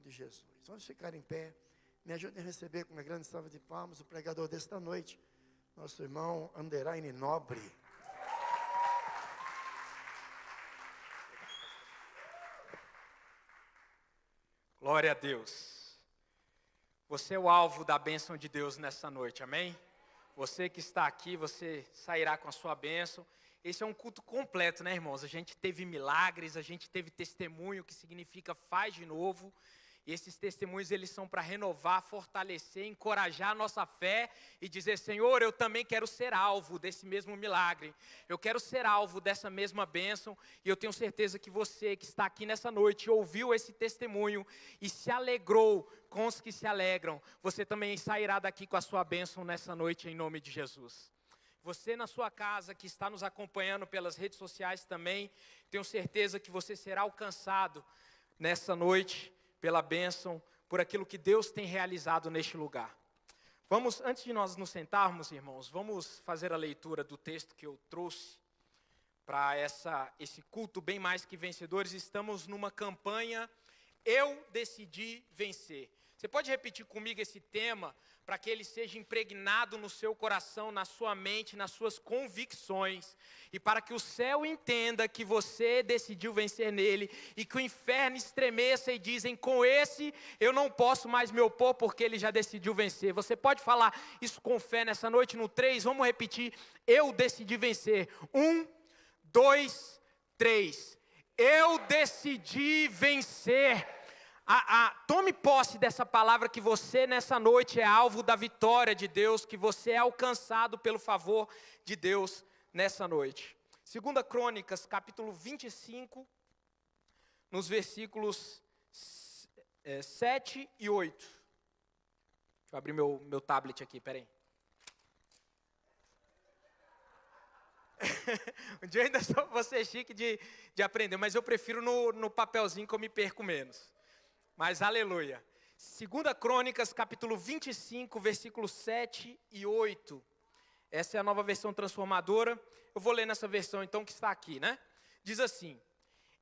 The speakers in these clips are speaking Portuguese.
de Jesus. Vamos ficar em pé. Me ajudem a receber com uma grande salva de palmas o pregador desta noite, nosso irmão Anderaine Nobre. Glória a Deus. Você é o alvo da bênção de Deus nessa noite, amém? Você que está aqui, você sairá com a sua bênção. Esse é um culto completo, né, irmãos? A gente teve milagres, a gente teve testemunho, que significa faz de novo. E esses testemunhos, eles são para renovar, fortalecer, encorajar a nossa fé e dizer, Senhor, eu também quero ser alvo desse mesmo milagre. Eu quero ser alvo dessa mesma bênção. E eu tenho certeza que você que está aqui nessa noite, ouviu esse testemunho e se alegrou com os que se alegram. Você também sairá daqui com a sua bênção nessa noite, em nome de Jesus. Você na sua casa, que está nos acompanhando pelas redes sociais também, tenho certeza que você será alcançado nessa noite pela bênção, por aquilo que Deus tem realizado neste lugar. Vamos, antes de nós nos sentarmos, irmãos, vamos fazer a leitura do texto que eu trouxe para esse culto Bem Mais Que Vencedores. Estamos numa campanha, Eu Decidi Vencer. Você pode repetir comigo esse tema, para que ele seja impregnado no seu coração, na sua mente, nas suas convicções, e para que o céu entenda que você decidiu vencer nele, e que o inferno estremeça e dizem, com esse eu não posso mais me opor, porque ele já decidiu vencer. Você pode falar isso com fé nessa noite, no 3, vamos repetir, eu decidi vencer. 1, 2, 3, eu decidi vencer. Tome posse dessa palavra que você nessa noite é alvo da vitória de Deus, que você é alcançado pelo favor de Deus nessa noite. 2 Crônicas, capítulo 25, nos versículos 7 e 8. Deixa eu abrir meu tablet aqui, peraí. Um dia eu ainda vou ser chique de aprender, mas eu prefiro no papelzinho que eu me perco menos. Mas aleluia. 2 Crônicas, capítulo 25, versículos 7 e 8. Essa é a nova versão transformadora. Eu vou ler nessa versão então que está aqui, né? Diz assim: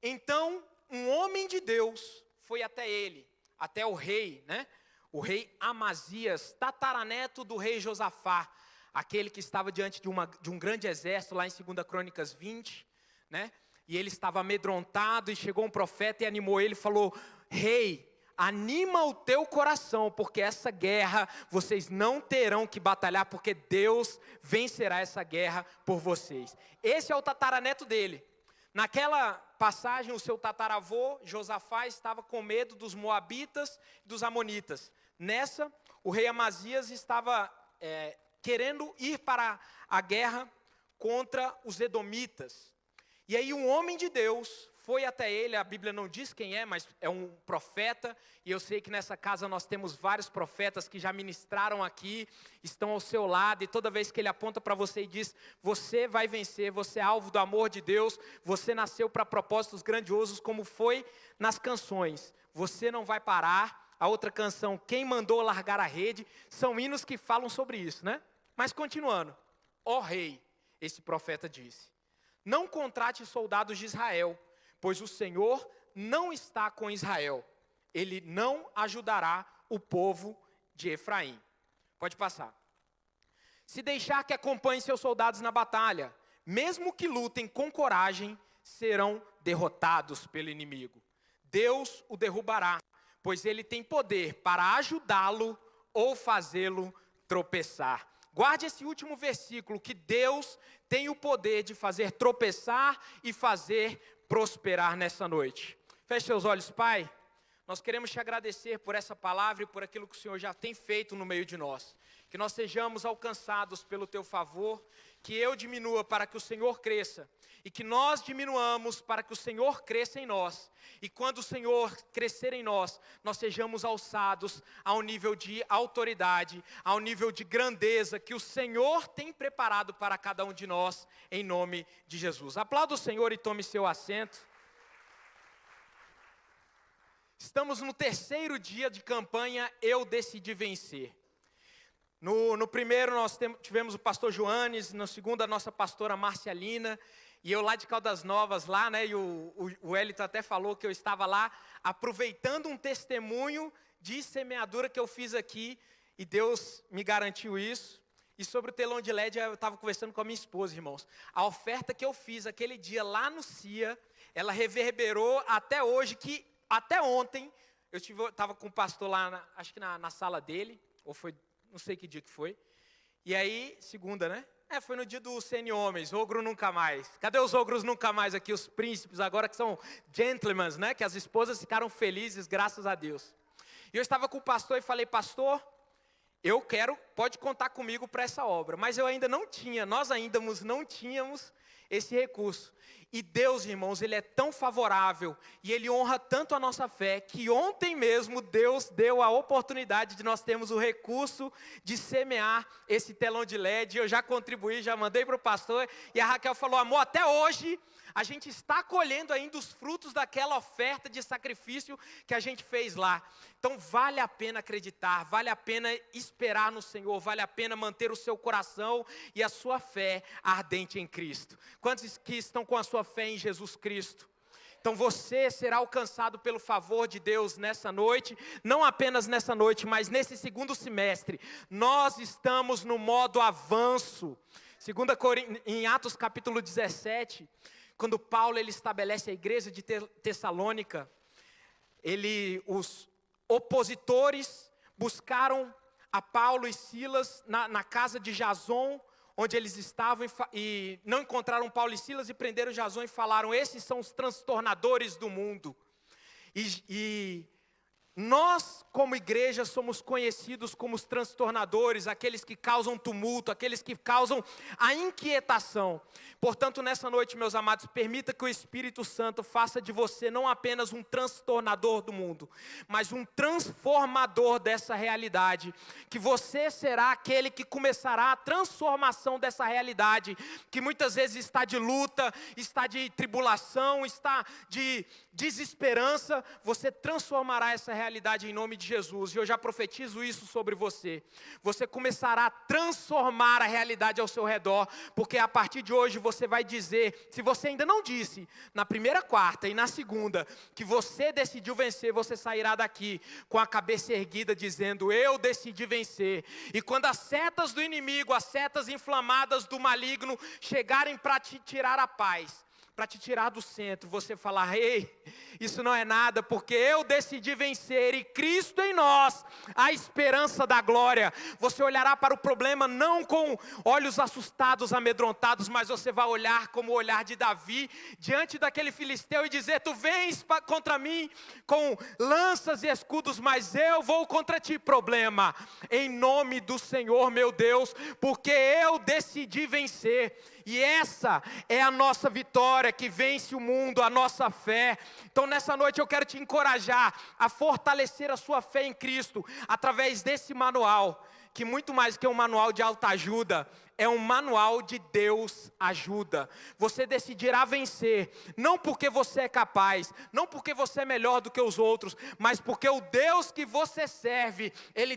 Então um homem de Deus foi até ele, até o rei, né? O rei Amazias, tataraneto do rei Josafá, aquele que estava diante de um grande exército lá em 2 Crônicas 20, né? E ele estava amedrontado e chegou um profeta e animou ele e falou, rei, anima o teu coração, porque essa guerra vocês não terão que batalhar, porque Deus vencerá essa guerra por vocês. Esse é o tataraneto dele. Naquela passagem, o seu tataravô, Josafá, estava com medo dos moabitas e dos amonitas. Nessa, o rei Amazias estava querendo ir para a guerra contra os edomitas. E aí um homem de Deus foi até ele, a Bíblia não diz quem é, mas é um profeta, e eu sei que nessa casa nós temos vários profetas que já ministraram aqui, estão ao seu lado, e toda vez que ele aponta para você e diz, você vai vencer, você é alvo do amor de Deus, você nasceu para propósitos grandiosos, como foi nas canções, você não vai parar. A outra canção, Quem Mandou Largar a Rede, são hinos que falam sobre isso, né? Mas continuando, ó rei, esse profeta disse, não contrate soldados de Israel, pois o Senhor não está com Israel. Ele não ajudará o povo de Efraim. Pode passar. Se deixar que acompanhe seus soldados na batalha, mesmo que lutem com coragem, serão derrotados pelo inimigo. Deus o derrubará, pois ele tem poder para ajudá-lo ou fazê-lo tropeçar. Guarde esse último versículo, que Deus tem o poder de fazer tropeçar e fazer prosperar nessa noite. Feche seus olhos, Pai. Nós queremos te agradecer por essa palavra e por aquilo que o Senhor já tem feito no meio de nós. Que nós sejamos alcançados pelo teu favor, que eu diminua para que o Senhor cresça, e que nós diminuamos para que o Senhor cresça em nós. E quando o Senhor crescer em nós, nós sejamos alçados ao nível de autoridade, ao nível de grandeza que o Senhor tem preparado para cada um de nós, em nome de Jesus. Aplauda o Senhor e tome seu assento. Estamos no 3º dia de campanha, Eu Decidi Vencer. No primeiro nós tivemos o pastor Joanes, no segundo a nossa pastora Marcialina, E eu lá de Caldas Novas, lá, né, e o Wellington até falou que eu estava lá aproveitando um testemunho de semeadura que eu fiz aqui, e Deus me garantiu isso. E sobre o telão de LED, eu estava conversando com a minha esposa, irmãos. A oferta que eu fiz aquele dia lá no CIA, ela reverberou até hoje, que até ontem, eu estava com o pastor lá, acho que na sala dele, ou foi, não sei que dia que foi. E aí, segunda, né? Foi no dia do Cene Homens, ogro nunca mais. Cadê os ogros nunca mais aqui, os príncipes, agora que são gentlemen, né? Que as esposas ficaram felizes, graças a Deus. E eu estava com o pastor e falei, pastor, pode contar comigo para essa obra. Mas nós ainda não tínhamos esse recurso. E Deus, irmãos, Ele é tão favorável e Ele honra tanto a nossa fé, que ontem mesmo Deus deu a oportunidade de nós termos o recurso de semear esse telão de LED. Eu já contribuí, já mandei para o pastor, e a Raquel falou, amor, até hoje a gente está colhendo ainda os frutos daquela oferta de sacrifício que a gente fez lá. Então vale a pena acreditar, vale a pena esperar no Senhor, vale a pena manter o seu coração e a sua fé ardente em Cristo. Quantos que estão com a sua fé em Jesus Cristo? Então você será alcançado pelo favor de Deus nessa noite, não apenas nessa noite, mas nesse segundo semestre. Nós estamos no modo avanço. Em Atos capítulo 17, quando Paulo ele estabelece a igreja de Tessalônica, os opositores buscaram a Paulo e Silas na casa de Jason, onde eles estavam, e não encontraram Paulo e Silas, e prenderam Jason e falaram, esses são os transtornadores do mundo. E nós, como igreja, somos conhecidos como os transtornadores, aqueles que causam tumulto, aqueles que causam a inquietação. Portanto, nessa noite, meus amados, permita que o Espírito Santo faça de você não apenas um transtornador do mundo, mas um transformador dessa realidade. Que você será aquele que começará a transformação dessa realidade, que muitas vezes está de luta, está de tribulação, está de desesperança. Você transformará essa realidade em nome de Jesus, e eu já profetizo isso sobre você. Você começará a transformar a realidade ao seu redor, porque a partir de hoje você vai dizer, se você ainda não disse, na primeira quarta e na segunda, que você decidiu vencer, você sairá daqui com a cabeça erguida dizendo, eu decidi vencer. E quando as setas do inimigo, as setas inflamadas do maligno chegarem para te tirar a paz, para te tirar do centro, você falar, ei, isso não é nada, porque eu decidi vencer, e Cristo em nós, a esperança da glória. Você olhará para o problema não com olhos assustados, amedrontados, mas você vai olhar como o olhar de Davi, diante daquele filisteu, e dizer, tu vens contra mim com lanças e escudos, mas eu vou contra ti, problema, em nome do Senhor meu Deus, porque eu decidi vencer. E essa é a nossa vitória que vence o mundo, a nossa fé. Então nessa noite eu quero te encorajar a fortalecer a sua fé em Cristo, através desse manual, que muito mais que um manual de autoajuda, é um manual de Deus ajuda. Você decidirá vencer, não porque você é capaz, não porque você é melhor do que os outros, mas porque o Deus que você serve, Ele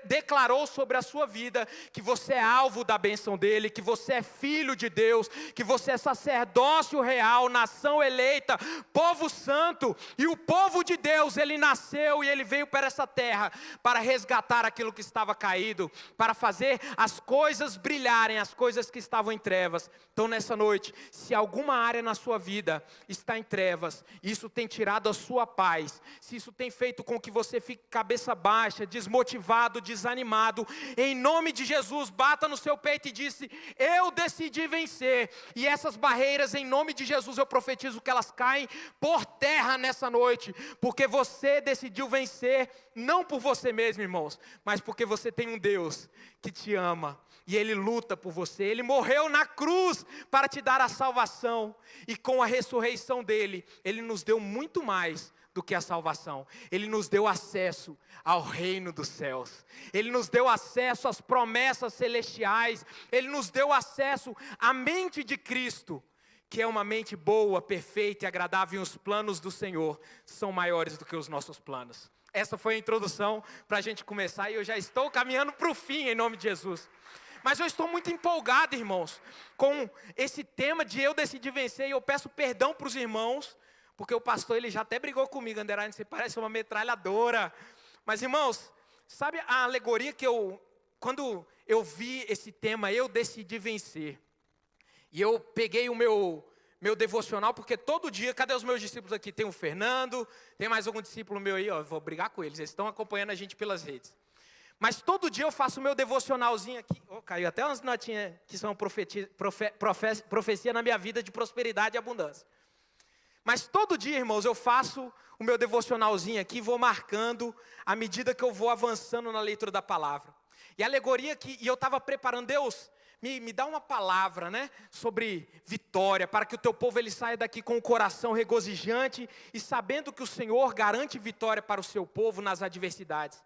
declarou sobre a sua vida, que você é alvo da bênção dEle, que você é filho de Deus, que você é sacerdócio real, nação eleita, povo santo, e o povo de Deus, ele nasceu e ele veio para essa terra, para resgatar aquilo que estava caído, para fazer as coisas brilharem, as coisas que estavam em trevas. Então nessa noite, se alguma área na sua vida está em trevas, isso tem tirado a sua paz, se isso tem feito com que você fique cabeça baixa, desmotivado, desanimado, em nome de Jesus, bata no seu peito e disse, eu decidi vencer. E essas barreiras, em nome de Jesus, eu profetizo que elas caem por terra nessa noite, porque você decidiu vencer, não por você mesmo, irmãos, mas porque você tem um Deus que te ama, e Ele luta por você. Ele morreu na cruz para te dar a salvação, e com a ressurreição dEle, Ele nos deu muito mais do que a salvação. Ele nos deu acesso ao reino dos céus, Ele nos deu acesso às promessas celestiais, Ele nos deu acesso à mente de Cristo, que é uma mente boa, perfeita e agradável, e os planos do Senhor são maiores do que os nossos planos. Essa foi a introdução para a gente começar, e eu já estou caminhando para o fim, em nome de Jesus. Mas eu estou muito empolgado, irmãos, com esse tema de eu decidir vencer. E eu peço perdão para os irmãos, porque o pastor ele já até brigou comigo, Anderson, você parece uma metralhadora. Mas, irmãos, sabe a alegoria que quando eu vi esse tema, eu decidi vencer. E eu peguei o meu devocional, porque todo dia, cadê os meus discípulos aqui? Tem o Fernando, tem mais algum discípulo meu aí, ó, eu vou brigar com eles estão acompanhando a gente pelas redes. Mas todo dia eu faço o meu devocionalzinho aqui, caiu até umas notinhas que são profecia na minha vida de prosperidade e abundância. Mas todo dia, irmãos, eu faço o meu devocionalzinho aqui, vou marcando à medida que eu vou avançando na leitura da palavra. E a alegoria e eu estava preparando, Deus, me dá uma palavra, né, sobre vitória, para que o teu povo ele saia daqui com o coração regozijante e sabendo que o Senhor garante vitória para o seu povo nas adversidades.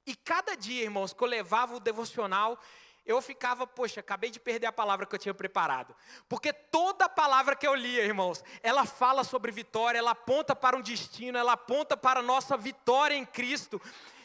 E cada dia, irmãos, que eu levava o devocional, eu ficava, poxa, acabei de perder a palavra que eu tinha preparado. Porque toda palavra que eu lia, irmãos, ela fala sobre vitória, ela aponta para um destino, ela aponta para a nossa vitória em Cristo.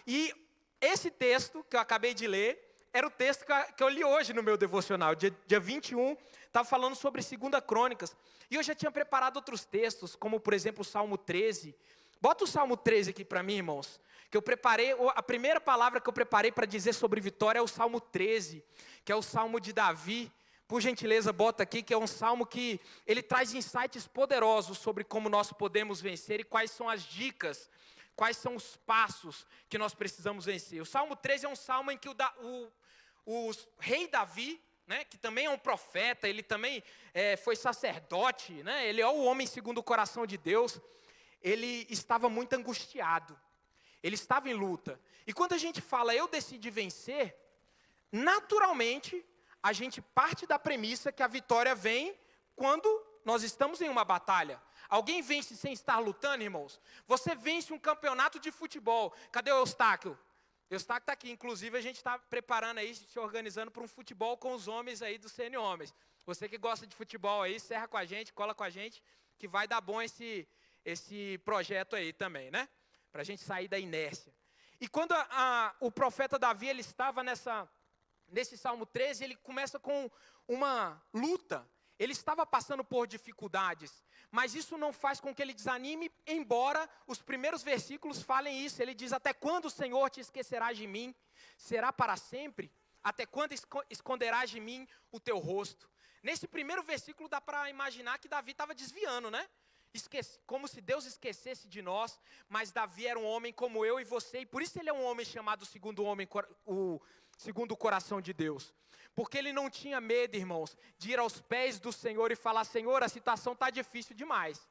E esse texto que eu acabei de ler, era o texto que eu li hoje no meu devocional, dia 21, estava falando sobre 2 Crônicas. E eu já tinha preparado outros textos, como por exemplo o Salmo 13. Bota o Salmo 13 aqui para mim, irmãos. Que eu preparei, a primeira palavra que eu preparei para dizer sobre vitória é o Salmo 13, que é o Salmo de Davi. Por gentileza, bota aqui, que é um salmo que ele traz insights poderosos sobre como nós podemos vencer e quais são as dicas, quais são os passos que nós precisamos vencer. O Salmo 13 é um salmo em que o rei Davi, né, que também é um profeta, ele também foi sacerdote, né, ele é o homem segundo o coração de Deus, ele estava muito angustiado, ele estava em luta. E quando a gente fala, eu decidi vencer, naturalmente, a gente parte da premissa que a vitória vem quando nós estamos em uma batalha. Alguém vence sem estar lutando, irmãos? Você vence um campeonato de futebol. Cadê o Eustáquio? O Eustáquio está aqui. Inclusive, a gente está preparando aí, se organizando para um futebol com os homens aí do CN Homens. Você que gosta de futebol aí, serra com a gente, cola com a gente, que vai dar bom esse projeto aí também, né? Para a gente sair da inércia. E quando o profeta Davi, ele estava nesse Salmo 13, ele começa com uma luta. Ele estava passando por dificuldades, mas isso não faz com que ele desanime, embora os primeiros versículos falem isso. Ele diz, até quando o Senhor te esquecerás de mim? Será para sempre? Até quando esconderás de mim o teu rosto? Nesse primeiro versículo dá para imaginar que Davi estava desviando, né? Como se Deus esquecesse de nós, mas Davi era um homem como eu e você, e por isso ele é um homem chamado segundo o coração de Deus. Porque ele não tinha medo, irmãos, de ir aos pés do Senhor e falar, Senhor, a situação está difícil demais.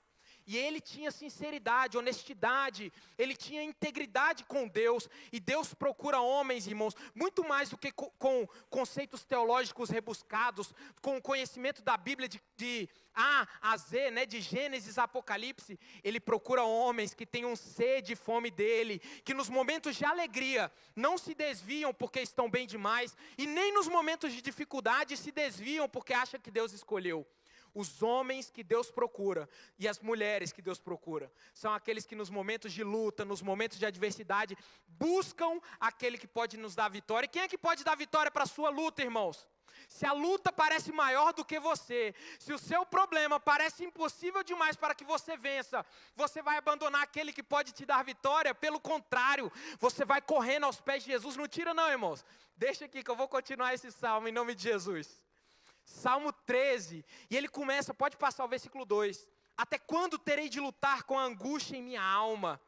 E ele tinha sinceridade, honestidade, ele tinha integridade com Deus. E Deus procura homens, irmãos, muito mais do que com conceitos teológicos rebuscados, com o conhecimento da Bíblia de A a Z, né, de Gênesis a Apocalipse. Ele procura homens que tenham sede e fome dele, que nos momentos de alegria não se desviam porque estão bem demais, e nem nos momentos de dificuldade se desviam porque acham que Deus escolheu. Os homens que Deus procura e as mulheres que Deus procura são aqueles que nos momentos de luta, nos momentos de adversidade, buscam aquele que pode nos dar vitória. E quem é que pode dar vitória para a sua luta, irmãos? Se a luta parece maior do que você, se o seu problema parece impossível demais para que você vença, você vai abandonar aquele que pode te dar vitória? Pelo contrário, você vai correndo aos pés de Jesus. Não tira não, irmãos. Deixa aqui que eu vou continuar esse salmo em nome de Jesus. Salmo 13, e ele começa, pode passar o versículo 2. Até quando terei de lutar com a angústia em minha alma,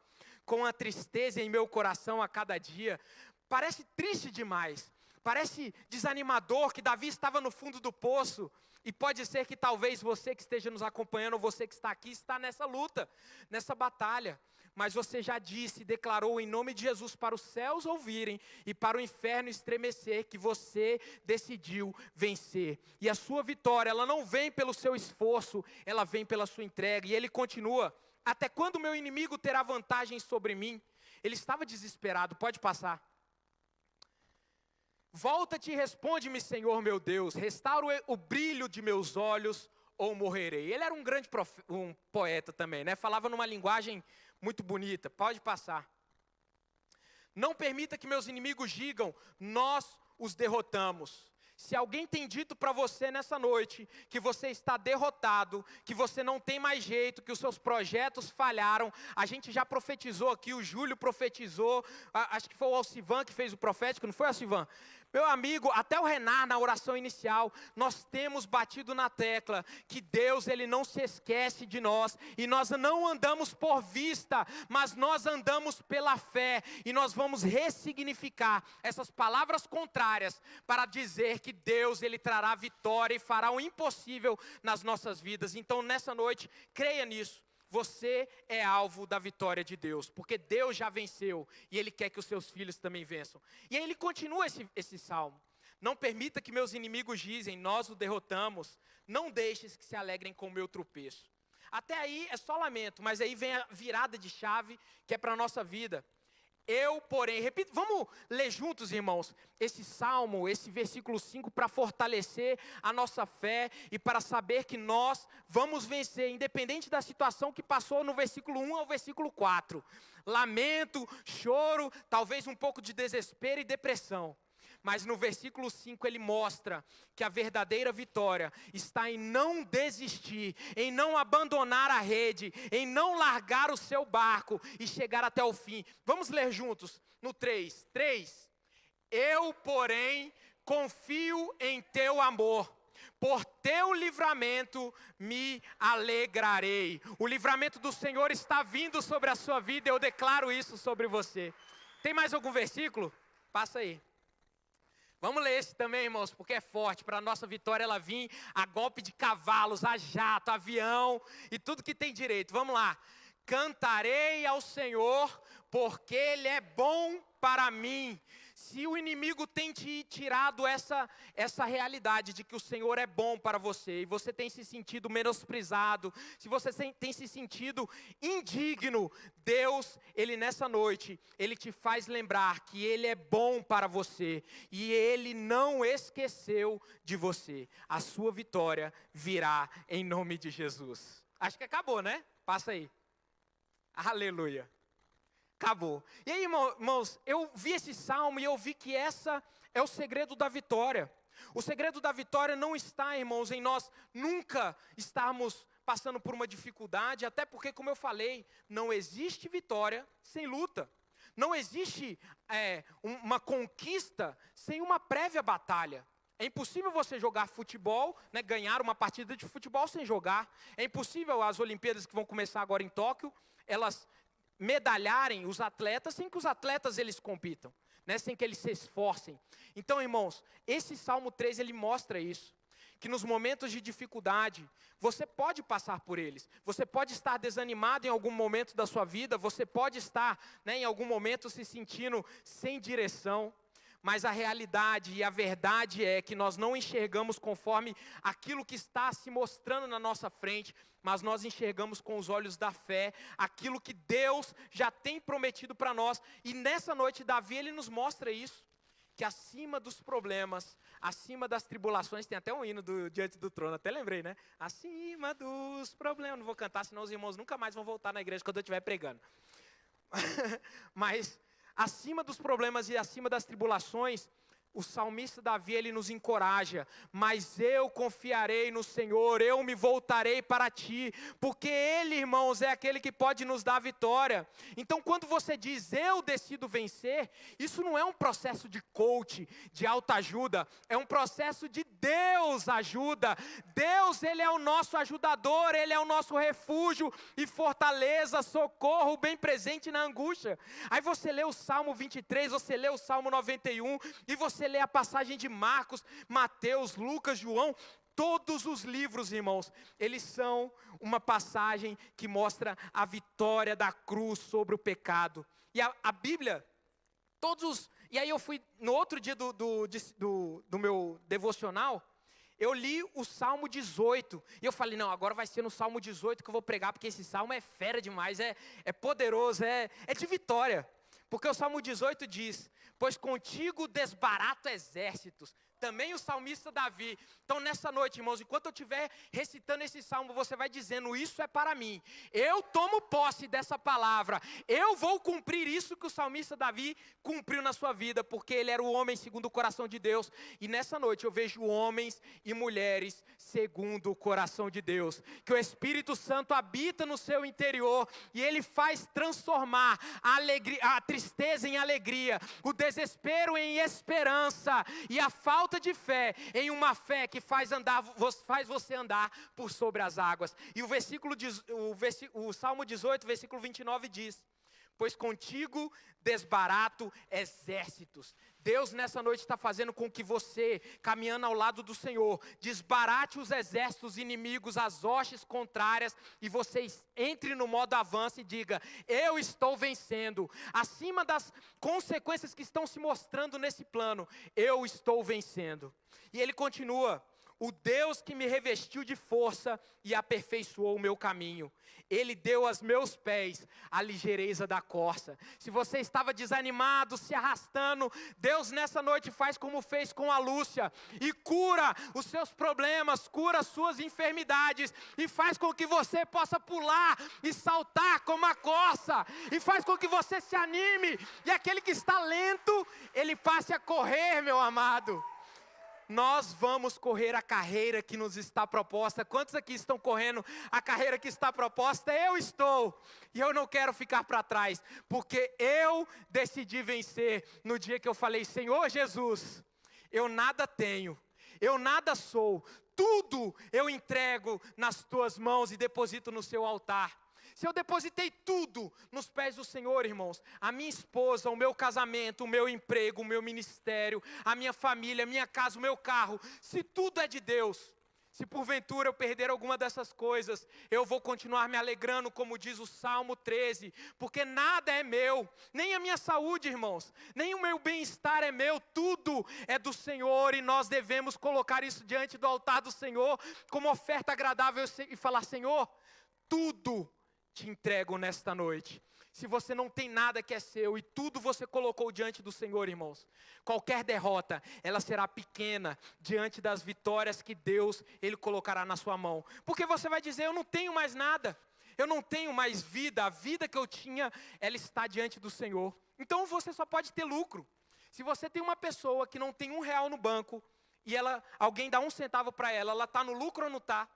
com a tristeza em meu coração a cada dia? Parece triste demais, parece desanimador que Davi estava no fundo do poço. E pode ser que talvez você que esteja nos acompanhando, ou você que está aqui, está nessa luta, nessa batalha. Mas você já disse, declarou em nome de Jesus para os céus ouvirem e para o inferno estremecer que você decidiu vencer. E a sua vitória, ela não vem pelo seu esforço, ela vem pela sua entrega. E ele continua, até quando meu inimigo terá vantagem sobre mim? Ele estava desesperado, pode passar. Volta-te e responde-me, Senhor meu Deus, restaura o brilho de meus olhos ou morrerei. Ele era um grande poeta também, né? Falava numa linguagem muito bonita, pode passar. Não permita que meus inimigos digam, nós os derrotamos. Se alguém tem dito para você nessa noite que você está derrotado, que você não tem mais jeito, que os seus projetos falharam, a gente já profetizou aqui, o Júlio profetizou, acho que foi o Alcivan que fez o profético, não foi, Alcivan? Meu amigo, até o Renan, na oração inicial, nós temos batido na tecla que Deus, Ele não se esquece de nós, e nós não andamos por vista, mas nós andamos pela fé, e nós vamos ressignificar essas palavras contrárias, para dizer que Deus, Ele trará vitória e fará o impossível nas nossas vidas. Então, nessa noite, creia nisso. Você é alvo da vitória de Deus, porque Deus já venceu e Ele quer que os seus filhos também vençam. E aí ele continua esse salmo. Não permita que meus inimigos dizem, nós o derrotamos. Não deixes que se alegrem com o meu tropeço. Até aí é só lamento, mas aí vem a virada de chave que é para a nossa vida. Eu, porém, repito, vamos ler juntos, irmãos, esse salmo, esse versículo 5, para fortalecer a nossa fé e para saber que nós vamos vencer, independente da situação que passou no versículo 1 ao versículo 4. Lamento, choro, talvez um pouco de desespero e depressão. Mas no versículo 5 ele mostra que a verdadeira vitória está em não desistir, em não abandonar a rede, em não largar o seu barco e chegar até o fim. Vamos ler juntos no 3. 3. Eu, porém, confio em teu amor. Por teu livramento me alegrarei. O livramento do Senhor está vindo sobre a sua vida, eu declaro isso sobre você. Tem mais algum versículo? Passa aí. Vamos ler esse também, irmãos, porque é forte. Para a nossa vitória ela vir a golpe de cavalos, a jato, avião e tudo que tem direito. Vamos lá. Cantarei ao Senhor, porque Ele é bom para mim. Se o inimigo tem te tirado essa realidade de que o Senhor é bom para você, e você tem se sentido menosprezado, se você tem se sentido indigno, Deus, Ele nessa noite, Ele te faz lembrar que Ele é bom para você, e Ele não esqueceu de você. A sua vitória virá em nome de Jesus. Acho que acabou, né? Passa aí. Aleluia. Acabou. E aí, irmãos, eu vi esse salmo e eu vi que essa é o segredo da vitória. O segredo da vitória não está, irmãos, em nós nunca estarmos passando por uma dificuldade, até porque, como eu falei, não existe vitória sem luta. Não existe uma conquista sem uma prévia batalha. É impossível você jogar futebol, né, ganhar uma partida de futebol sem jogar. É impossível as Olimpíadas que vão começar agora em Tóquio, elas medalharem os atletas sem que os atletas eles compitam, né, sem que eles se esforcem. Então, irmãos, esse Salmo 3 ele mostra isso, que nos momentos de dificuldade, você pode passar por eles, você pode estar desanimado em algum momento da sua vida, você pode estar, né, em algum momento se sentindo sem direção, mas a realidade e a verdade é que nós não enxergamos conforme aquilo que está se mostrando na nossa frente, mas nós enxergamos com os olhos da fé, aquilo que Deus já tem prometido para nós. E nessa noite, Davi, ele nos mostra isso, que acima dos problemas, acima das tribulações, tem até um hino do Diante do Trono, até lembrei, né? Acima dos problemas, não vou cantar, senão os irmãos nunca mais vão voltar na igreja quando eu estiver pregando. Mas acima dos problemas e acima das tribulações, o salmista Davi, ele nos encoraja, mas eu confiarei no Senhor, eu me voltarei para ti, porque Ele, irmãos, é aquele que pode nos dar vitória. Então, quando você diz, eu decido vencer, isso não é um processo de coach, de autoajuda, é um processo de Deus ajuda. Deus, Ele é o nosso ajudador, Ele é o nosso refúgio e fortaleza, socorro, bem presente na angústia. Aí você lê o Salmo 23, você lê o Salmo 91, e você lê a passagem de Marcos, Mateus, Lucas, João, todos os livros, irmãos, eles são uma passagem que mostra a vitória da cruz sobre o pecado. E a Bíblia, e aí eu fui, no outro dia do meu devocional, eu li o Salmo 18, e eu falei, não, agora vai ser no Salmo 18 que eu vou pregar, porque esse Salmo é fera demais, é poderoso, é de vitória. Porque o Salmo 18 diz, pois contigo desbarato exércitos, também o salmista Davi. Então nessa noite, irmãos, enquanto eu estiver recitando esse salmo, você vai dizendo, isso é para mim. Eu tomo posse dessa palavra. Eu vou cumprir isso que o salmista Davi cumpriu na sua vida, porque ele era o homem segundo o coração de Deus. E nessa noite eu vejo homens e mulheres segundo o coração de Deus. Que o Espírito Santo habita no seu interior e ele faz transformar a alegria, a tristeza em alegria, o desespero em esperança e a falta de fé em uma fé que faz você andar por sobre as águas. E o Salmo 18, versículo 29 diz, pois contigo desbarato exércitos. Deus nessa noite está fazendo com que você, caminhando ao lado do Senhor, desbarate os exércitos inimigos, as hostes contrárias, e você entre no modo avanço e diga, eu estou vencendo. Acima das consequências que estão se mostrando nesse plano, eu estou vencendo. E ele continua, o Deus que me revestiu de força e aperfeiçoou o meu caminho. Ele deu aos meus pés a ligeireza da corça. Se você estava desanimado, se arrastando, Deus nessa noite faz como fez com a Lúcia. E cura os seus problemas, cura as suas enfermidades. E faz com que você possa pular e saltar como a corça. E faz com que você se anime. E aquele que está lento, ele passe a correr, meu amado. Nós vamos correr a carreira que nos está proposta. Quantos aqui estão correndo a carreira que está proposta? Eu estou. E eu não quero ficar para trás. Porque eu decidi vencer no dia que eu falei, Senhor Jesus, eu nada tenho, eu nada sou. Tudo eu entrego nas tuas mãos e deposito no seu altar. Se eu depositei tudo nos pés do Senhor, irmãos, a minha esposa, o meu casamento, o meu emprego, o meu ministério, a minha família, a minha casa, o meu carro, se tudo é de Deus, se porventura eu perder alguma dessas coisas, eu vou continuar me alegrando, como diz o Salmo 13, porque nada é meu, nem a minha saúde, irmãos, nem o meu bem-estar é meu, tudo é do Senhor, e nós devemos colocar isso diante do altar do Senhor, como oferta agradável, e falar, Senhor, tudo te entrego nesta noite. Se você não tem nada que é seu e tudo você colocou diante do Senhor, irmãos, qualquer derrota, ela será pequena diante das vitórias que Deus, Ele colocará na sua mão. Porque você vai dizer, eu não tenho mais nada, eu não tenho mais vida, a vida que eu tinha, ela está diante do Senhor. Então você só pode ter lucro. Se você tem uma pessoa que não tem R$1 no banco, e alguém dá 1 centavo para ela está no lucro ou não está?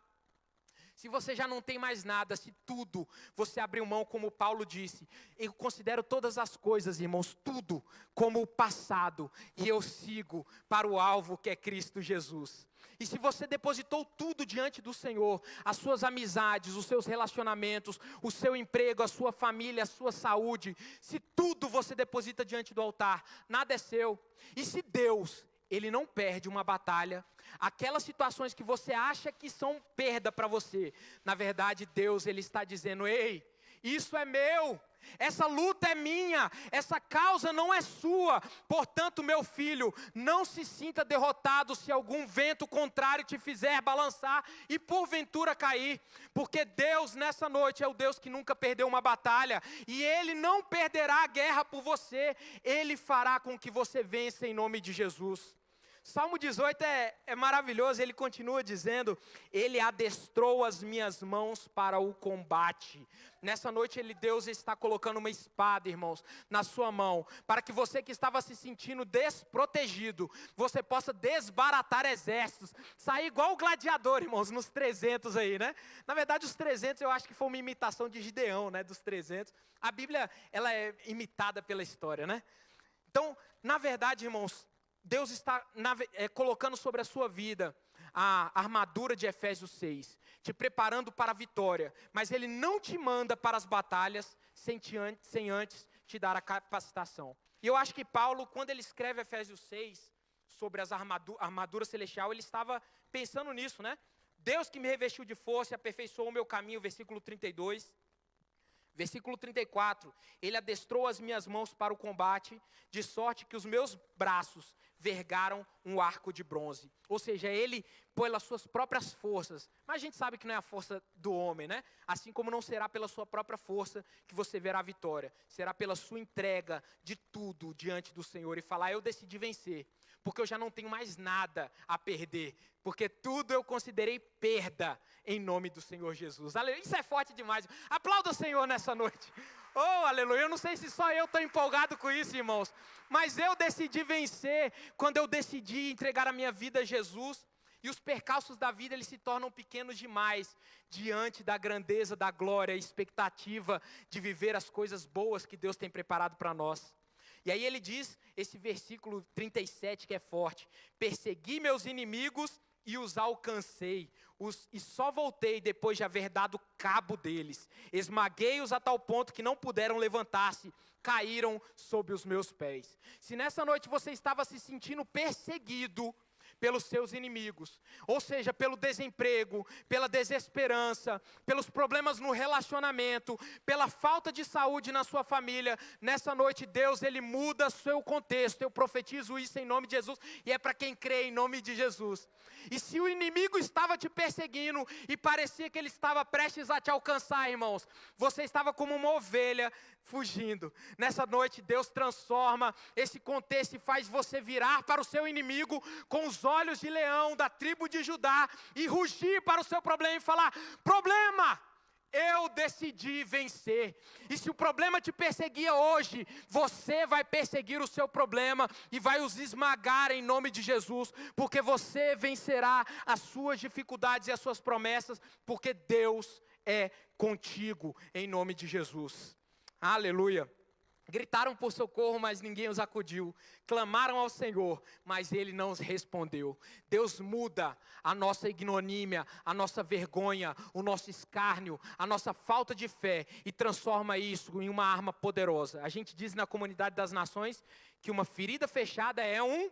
Se você já não tem mais nada, se tudo você abriu mão, como Paulo disse, eu considero todas as coisas, irmãos, tudo como o passado, e eu sigo para o alvo que é Cristo Jesus. E se você depositou tudo diante do Senhor, as suas amizades, os seus relacionamentos, o seu emprego, a sua família, a sua saúde, se tudo você deposita diante do altar, nada é seu. E se Deus, Ele não perde uma batalha, aquelas situações que você acha que são perda para você, na verdade Deus, Ele está dizendo, ei, isso é meu, essa luta é minha, essa causa não é sua, portanto meu filho, não se sinta derrotado se algum vento contrário te fizer balançar e porventura cair, porque Deus nessa noite é o Deus que nunca perdeu uma batalha, e Ele não perderá a guerra por você, Ele fará com que você vença em nome de Jesus. Salmo 18 é maravilhoso, ele continua dizendo, Ele adestrou as minhas mãos para o combate. Nessa noite Deus está colocando uma espada, irmãos, na sua mão, para que você que estava se sentindo desprotegido, você possa desbaratar exércitos, sair igual o gladiador, irmãos, nos 300 aí, né? Na verdade os 300 eu acho que foi uma imitação de Gideão, né, dos 300. A Bíblia, ela é imitada pela história, né? Então, na verdade, irmãos, Deus está colocando sobre a sua vida a armadura de Efésios 6, te preparando para a vitória, mas Ele não te manda para as batalhas sem antes te dar a capacitação. E eu acho que Paulo, quando ele escreve Efésios 6, sobre as armadura celestial, ele estava pensando nisso, né? Deus que me revestiu de força e aperfeiçoou o meu caminho, versículo 32. Versículo 34, Ele adestrou as minhas mãos para o combate, de sorte que os meus braços vergaram um arco de bronze. Ou seja, Ele, pelas suas próprias forças, mas a gente sabe que não é a força do homem, né? Assim como não será pela sua própria força que você verá a vitória, será pela sua entrega de tudo diante do Senhor e falar, eu decidi vencer. porque eu já não tenho mais nada a perder, porque tudo eu considerei perda em nome do Senhor Jesus. Aleluia. Isso é forte demais. Aplauda o Senhor nessa noite. Oh, aleluia. Eu não sei se só eu estou empolgado com isso, irmãos, mas eu decidi vencer quando eu decidi entregar a minha vida a Jesus. E os percalços da vida, eles se tornam pequenos demais diante da grandeza, da glória, a expectativa de viver as coisas boas que Deus tem preparado para nós. E aí ele diz, esse versículo 37 que é forte: persegui meus inimigos e os alcancei, e só voltei depois de haver dado cabo deles. Esmaguei-os a tal ponto que não puderam levantar-se, caíram sob os meus pés. Se nessa noite você estava se sentindo perseguido pelos seus inimigos, ou seja, pelo desemprego, pela desesperança, pelos problemas no relacionamento, pela falta de saúde na sua família, nessa noite Deus, Ele muda seu contexto. Eu profetizo isso em nome de Jesus, e é para quem crê em nome de Jesus. E se o inimigo estava te perseguindo, e parecia que ele estava prestes a te alcançar, irmãos, você estava como uma ovelha fugindo. Nessa noite Deus transforma esse contexto e faz você virar para o seu inimigo com os olhos de leão da tribo de Judá e rugir para o seu problema e falar: problema, eu decidi vencer. E se o problema te perseguia hoje, você vai perseguir o seu problema e vai os esmagar em nome de Jesus, porque você vencerá as suas dificuldades e as suas promessas, porque Deus é contigo em nome de Jesus. Aleluia. Gritaram por socorro, mas ninguém os acudiu. Clamaram ao Senhor, mas Ele não os respondeu. Deus muda a nossa ignomínia, a nossa vergonha, o nosso escárnio, a nossa falta de fé e transforma isso em uma arma poderosa. A gente diz na comunidade das nações que uma ferida fechada é um...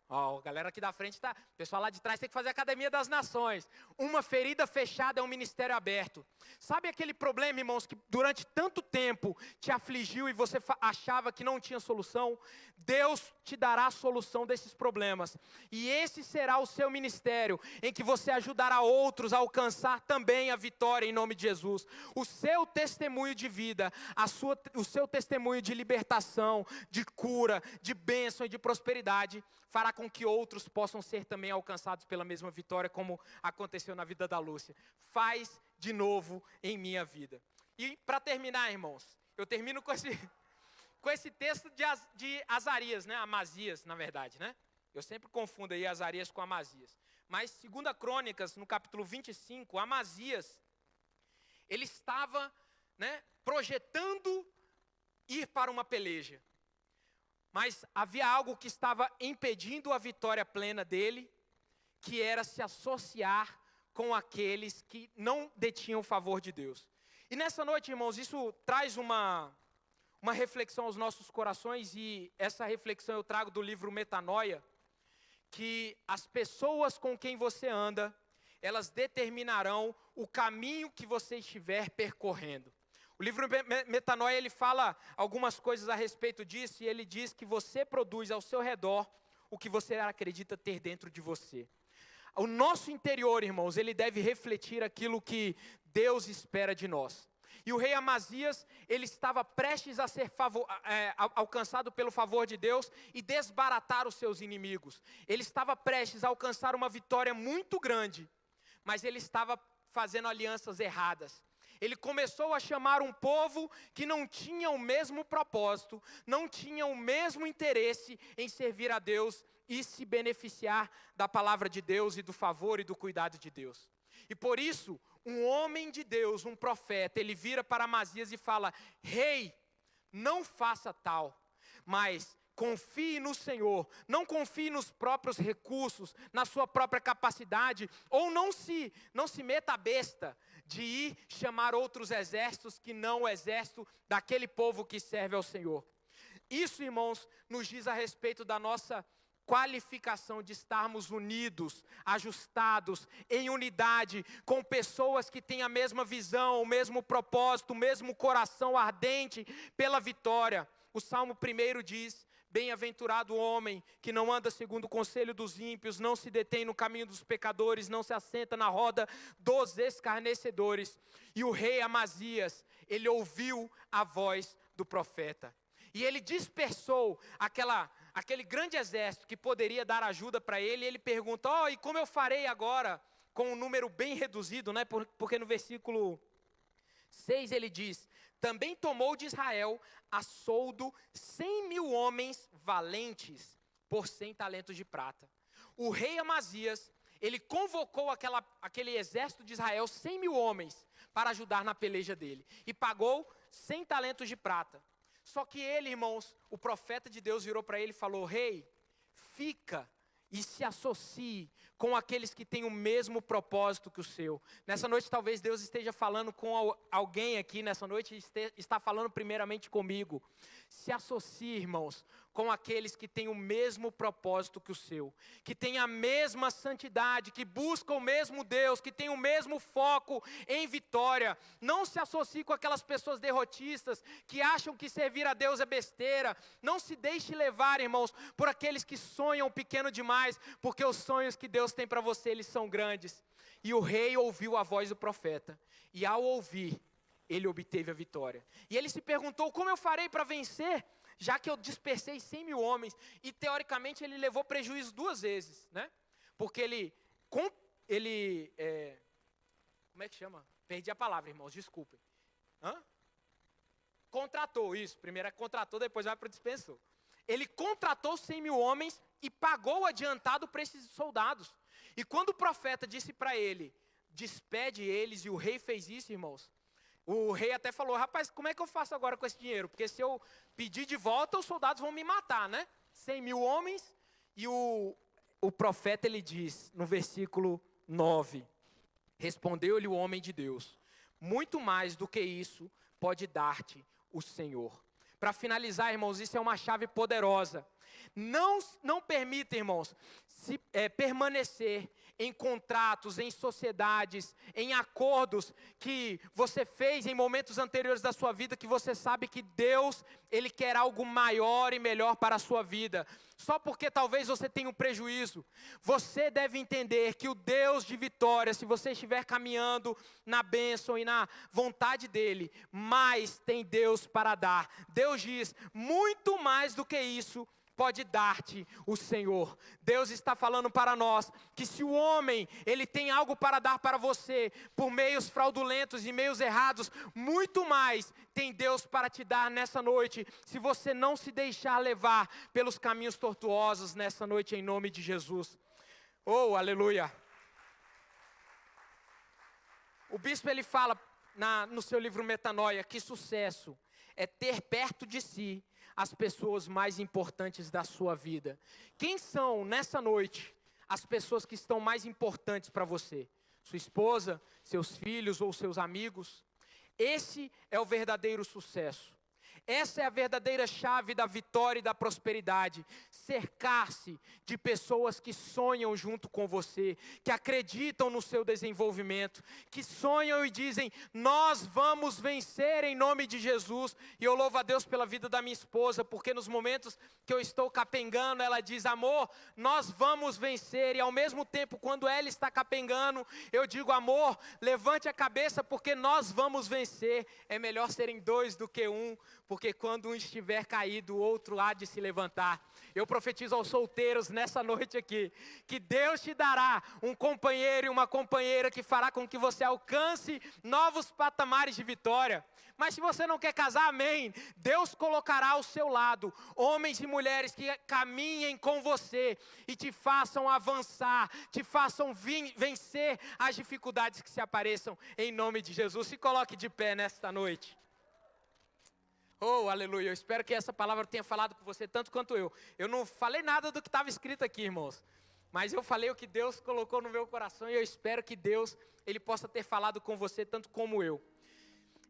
Ó, a galera aqui da frente está... O pessoal lá de trás tem que fazer a Academia das Nações. Uma ferida fechada é um ministério aberto. Sabe aquele problema, irmãos, que durante tanto tempo te afligiu e você achava que não tinha solução? Deus te dará a solução desses problemas. E esse será o seu ministério, em que você ajudará outros a alcançar também a vitória em nome de Jesus. O seu testemunho de vida, o seu testemunho de libertação, de cura, de bênção e de prosperidade, fará com que outros possam ser também alcançados pela mesma vitória, como aconteceu na vida da Lúcia. Faz de novo em minha vida. E para terminar, irmãos, eu termino com esse texto de Azarias, né? Amazias, na verdade, né? Eu sempre confundo aí Azarias com Amazias. Mas 2 Crônicas, no capítulo 25, Amazias, ele estava, né, projetando ir para uma peleja. Mas havia algo que estava impedindo a vitória plena dele, que era se associar com aqueles que não detinham o favor de Deus. E nessa noite, irmãos, isso traz uma reflexão aos nossos corações, e essa reflexão eu trago do livro Metanoia, que as pessoas com quem você anda, elas determinarão o caminho que você estiver percorrendo. O livro Metanoia, ele fala algumas coisas a respeito disso, e ele diz que você produz ao seu redor o que você acredita ter dentro de você. O nosso interior, irmãos, ele deve refletir aquilo que Deus espera de nós. E o rei Amazias, ele estava prestes a ser alcançado pelo favor de Deus e desbaratar os seus inimigos. Ele estava prestes a alcançar uma vitória muito grande, mas ele estava fazendo alianças erradas. Ele começou a chamar um povo que não tinha o mesmo propósito, não tinha o mesmo interesse em servir a Deus e se beneficiar da palavra de Deus e do favor e do cuidado de Deus. E por isso, um homem de Deus, um profeta, ele vira para Amazias e fala: rei, não faça tal, mas confie no Senhor, não confie nos próprios recursos, na sua própria capacidade, ou não se meta a besta de ir chamar outros exércitos que não o exército daquele povo que serve ao Senhor. Isso, irmãos, nos diz a respeito da nossa qualificação de estarmos unidos, ajustados, em unidade, com pessoas que têm a mesma visão, o mesmo propósito, o mesmo coração ardente pela vitória. O Salmo 1 diz: bem-aventurado o homem que não anda segundo o conselho dos ímpios, não se detém no caminho dos pecadores, não se assenta na roda dos escarnecedores. E o rei Amazias, ele ouviu a voz do profeta. E ele dispersou aquele grande exército que poderia dar ajuda para ele, ele pergunta, e como eu farei agora com um número bem reduzido, né? Porque no versículo 6 ele diz, também tomou de Israel a soldo 100.000 homens valentes por 100 talentos de prata. O rei Amazias, ele convocou aquele exército de Israel, 100.000 homens, para ajudar na peleja dele. E pagou 100 talentos de prata. Só que ele, irmãos, o profeta de Deus virou para ele e falou, rei, fica e se associe com aqueles que têm o mesmo propósito que o seu. Nessa noite talvez Deus esteja falando com alguém aqui, nessa noite está falando primeiramente comigo. Se associe, irmãos, com aqueles que têm o mesmo propósito que o seu, que têm a mesma santidade, que buscam o mesmo Deus, que têm o mesmo foco em vitória. Não se associe com aquelas pessoas derrotistas, que acham que servir a Deus é besteira. Não se deixe levar, irmãos, por aqueles que sonham pequeno demais, porque os sonhos que Deus tem para você, eles são grandes. E o rei ouviu a voz do profeta, e ao ouvir, ele obteve a vitória. E ele se perguntou, como eu farei para vencer? Já que eu dispersei 100.000 homens, e teoricamente ele levou prejuízo 2 vezes, né? Porque como é que chama? Perdi a palavra, irmãos, desculpem. Contratou, isso, primeiro contratou, depois vai para o dispensou. Ele contratou 100.000 homens e pagou o adiantado para esses soldados. E quando o profeta disse para ele, despede eles, e o rei fez isso, irmãos, o rei até falou, rapaz, como é que eu faço agora com esse dinheiro? Porque se eu pedir de volta, os soldados vão me matar, né? 100.000 homens, e o profeta, ele diz, no versículo 9, respondeu-lhe o homem de Deus, muito mais do que isso pode dar-te o Senhor. Para finalizar, irmãos, isso é uma chave poderosa. Não permita, irmãos, permanecer em contratos, em sociedades, em acordos que você fez em momentos anteriores da sua vida, que você sabe que Deus, Ele quer algo maior e melhor para a sua vida. Só porque talvez você tenha um prejuízo. Você deve entender que o Deus de vitória, se você estiver caminhando na bênção e na vontade dEle, mais tem Deus para dar. Deus diz, muito mais do que isso, pode dar-te o Senhor. Deus está falando para nós que se o homem, ele tem algo para dar para você, por meios fraudulentos e meios errados, muito mais tem Deus para te dar nessa noite, se você não se deixar levar pelos caminhos tortuosos nessa noite, em nome de Jesus. Oh, aleluia! O bispo, ele fala no seu livro Metanoia, que sucesso é ter perto de si as pessoas mais importantes da sua vida. Quem são, nessa noite, as pessoas que estão mais importantes para você? Sua esposa, seus filhos ou seus amigos? Esse é o verdadeiro sucesso. Essa é a verdadeira chave da vitória e da prosperidade. Cercar-se de pessoas que sonham junto com você, que acreditam no seu desenvolvimento, que sonham e dizem, nós vamos vencer em nome de Jesus. E eu louvo a Deus pela vida da minha esposa, porque nos momentos que eu estou capengando, ela diz, amor, nós vamos vencer. E ao mesmo tempo, quando ela está capengando, eu digo, amor, levante a cabeça, porque nós vamos vencer. É melhor serem 2 do que 1, porque quando um estiver caído, o outro há de se levantar. Eu profetizo aos solteiros nessa noite aqui, que Deus te dará um companheiro e uma companheira que fará com que você alcance novos patamares de vitória. Mas se você não quer casar, amém, Deus colocará ao seu lado homens e mulheres que caminhem com você e te façam avançar, te façam vencer as dificuldades que se apareçam em nome de Jesus. Se coloque de pé nesta noite. Oh, aleluia, eu espero que essa palavra tenha falado com você tanto quanto eu. Eu não falei nada do que estava escrito aqui, irmãos. Mas eu falei o que Deus colocou no meu coração e eu espero que Deus, Ele possa ter falado com você tanto como eu.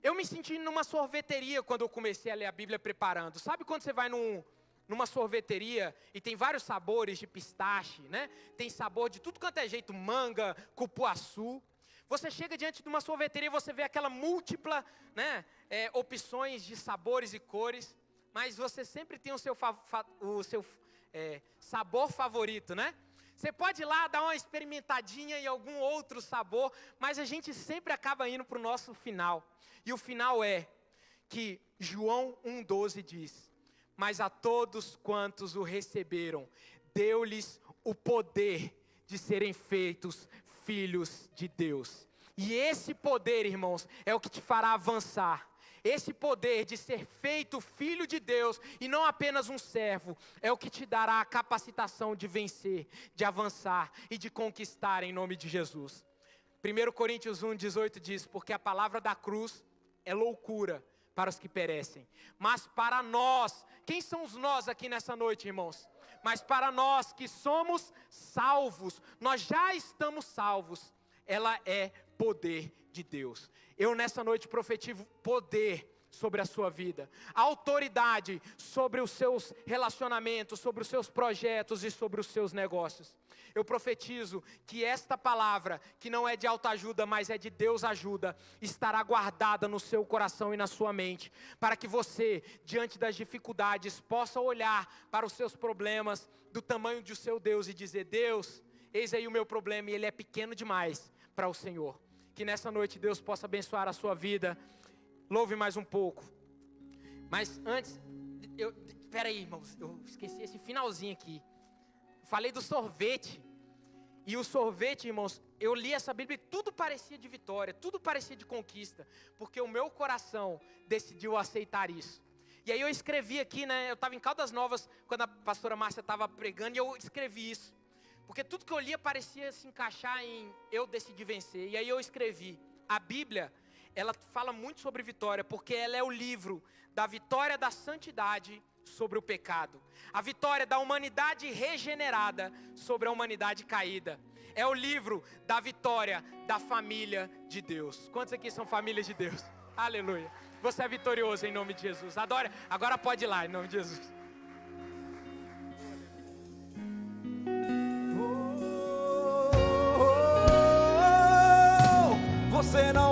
Eu me senti numa sorveteria quando eu comecei a ler a Bíblia preparando. Sabe quando você vai numa sorveteria e tem vários sabores de pistache, né? Tem sabor de tudo quanto é jeito, manga, cupuaçu. Você chega diante de uma sorveteria e você vê aquela múltipla, né, opções de sabores e cores, mas você sempre tem o seu sabor favorito, né? Você pode ir lá dar uma experimentadinha em algum outro sabor, mas a gente sempre acaba indo para o nosso final. E o final é que João 1,12 diz, mas a todos quantos o receberam, deu-lhes o poder de serem feitos filhos de Deus. E esse poder, irmãos, é o que te fará avançar. Esse poder de ser feito filho de Deus e não apenas um servo, é o que te dará a capacitação de vencer, de avançar e de conquistar em nome de Jesus. 1 Coríntios 1:18 diz, porque a palavra da cruz é loucura para os que perecem, mas para nós, quem são os nós aqui nessa noite, irmãos? Mas para nós que somos salvos, nós já estamos salvos, ela é poder de Deus. Eu nessa noite profetizo poder sobre a sua vida, autoridade sobre os seus relacionamentos, sobre os seus projetos e sobre os seus negócios. Eu profetizo que esta palavra, que não é de autoajuda, mas é de Deus ajuda, estará guardada no seu coração e na sua mente, para que você, diante das dificuldades, possa olhar para os seus problemas do tamanho de seu Deus e dizer, Deus, eis aí o meu problema e ele é pequeno demais para o Senhor. Que nessa noite Deus possa abençoar a sua vida. Louve mais um pouco. Mas antes, espera aí, irmãos, eu esqueci esse finalzinho aqui. Falei do sorvete. E o sorvete, irmãos, eu li essa Bíblia e tudo parecia de vitória, tudo parecia de conquista, porque o meu coração decidiu aceitar isso. E aí eu escrevi aqui, né, eu estava em Caldas Novas, quando a pastora Márcia estava pregando, e eu escrevi isso. Porque tudo que eu lia parecia se encaixar em eu decidi vencer. E aí eu escrevi, a Bíblia, ela fala muito sobre vitória, porque ela é o livro da vitória da santidade sobre o pecado. A vitória da humanidade regenerada sobre a humanidade caída. É o livro da vitória da família de Deus. Quantos aqui são famílias de Deus? Aleluia. Você é vitorioso em nome de Jesus. Adora. Agora pode ir lá em nome de Jesus. Você não